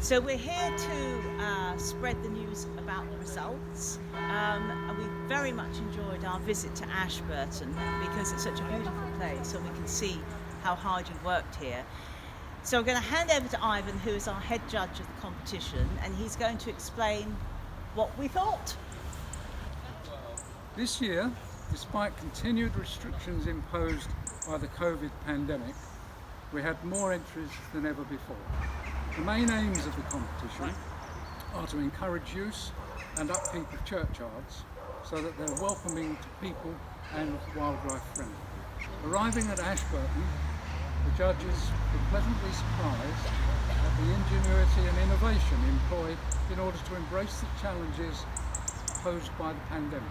So we're here to spread the news about the results, and we very much enjoyed our visit to Ashburton because it's such a beautiful place and we can see how hard you worked here. So I'm going to hand over to Ivan, who is our head judge of the competition, and he's going to explain what we thought. This year, despite continued restrictions imposed by the COVID pandemic, we had more entries than ever before. The main aims of the competition are to encourage use and upkeep of churchyards so that they're welcoming to people and wildlife friendly. Arriving at Ashburton, the judges were pleasantly surprised at the ingenuity and innovation employed in order to embrace the challenges posed by the pandemic,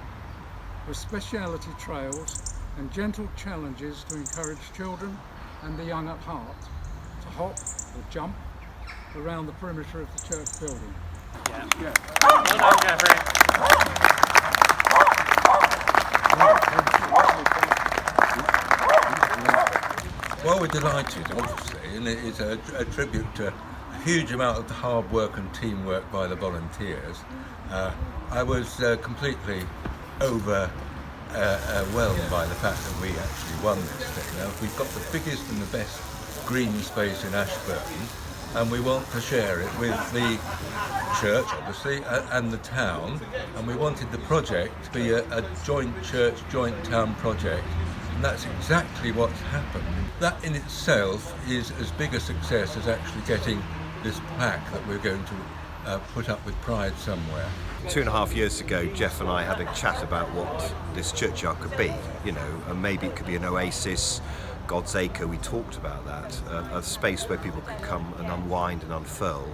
with speciality trails and gentle challenges to encourage children and the young at heart to hop or jump around the perimeter of the church building. Yeah. Well done, Geoffrey. Well, we're delighted, obviously, and it is a tribute to a huge amount of the hard work and teamwork by the volunteers. I was completely overwhelmed by the fact that we actually won this thing. Now, we've got the biggest and the best green space in Ashburton, and we want to share it with the church, obviously, and the town, and we wanted the project to be a joint church, joint town project. And that's exactly what's happened. That in itself is as big a success as actually getting this plaque that we're going to put up with pride somewhere. 2.5 years ago, Jeff and I had a chat about what this churchyard could be, you know, and maybe it could be an oasis, God's acre. We talked about that, a space where people could come and unwind and unfurl,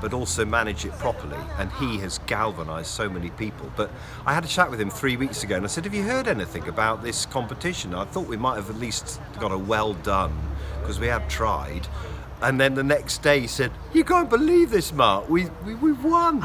but also manage it properly, and he has galvanised so many people. But I had a chat with him 3 weeks ago and I said, have you heard anything about this competition? I thought we might have at least got a well done, because we had tried. And then the next day he said, you can't believe this, Mark, we've won.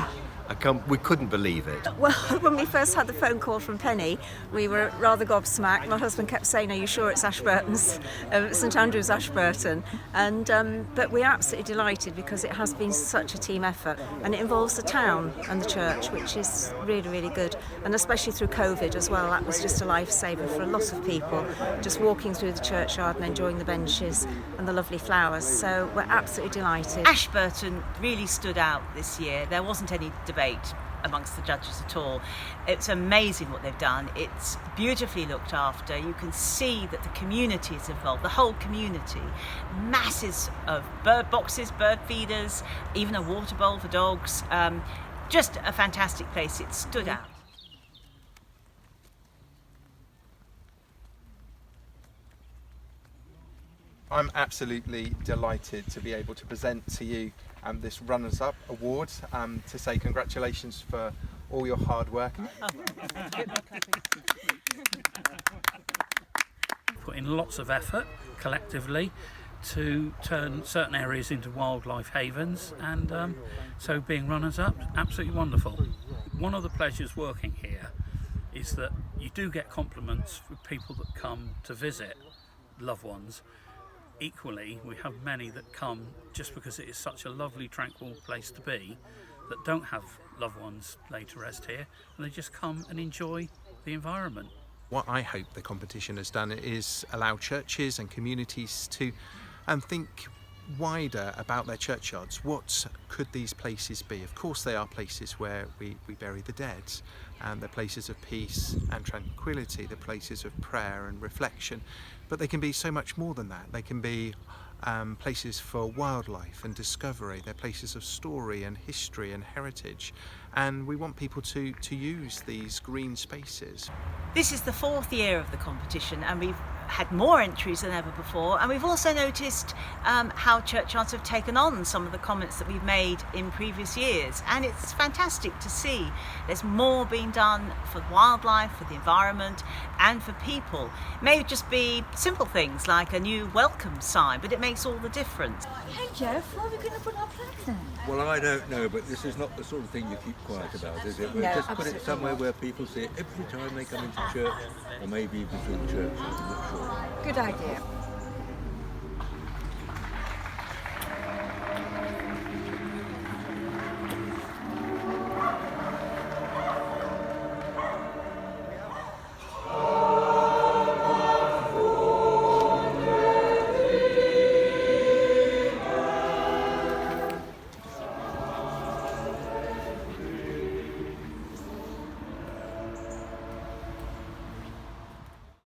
We couldn't believe it. Well, when we first had the phone call from Penny, we were rather gobsmacked. My husband kept saying, are you sure it's Ashburton's, St Andrew's Ashburton? And but we're absolutely delighted because it has been such a team effort, and it involves the town and the church, which is really, really good. And especially through COVID as well, that was just a lifesaver for a lot of people, just walking through the churchyard and enjoying the benches and the lovely flowers. So we're absolutely delighted. Ashburton really stood out this year. There wasn't any debate amongst the judges at all. It's amazing what they've done. It's beautifully looked after. You can see that the community is involved, the whole community. Masses of bird boxes, bird feeders, even a water bowl for dogs. Just a fantastic place. It stood out. I'm absolutely delighted to be able to present to you this Runners Up Award, to say congratulations for all your hard work. Put in lots of effort collectively to turn certain areas into wildlife havens, and so being runners up, absolutely wonderful. One of the pleasures working here is that you do get compliments from people that come to visit loved ones. Equally, we have many that come just because it is such a lovely, tranquil place to be, that don't have loved ones laid to rest here, and they just come and enjoy the environment. What I hope the competition has done is allow churches and communities to think wider about their churchyards. What could these places be? Of course they are places where we bury the dead, and they're places of peace and tranquility, they're places of prayer and reflection, but they can be so much more than that. They can be places for wildlife and discovery, they're places of story and history and heritage, and we want people to use these green spaces. This is the 4th year of the competition, and we've had more entries than ever before, and we've also noticed how churchyards have taken on some of the comments that we've made in previous years, and it's fantastic to see there's more being done for wildlife, for the environment and for people. It may just be simple things like a new welcome sign, but it makes all the difference. Hey Jeff, where are we going to put our plaque then? Well, I don't know, but this is not the sort of thing you keep quiet about, is it? We'll No, just put it absolutely somewhere not. where people see it every time they come into church, or maybe even through the church. I'm not sure. Good idea.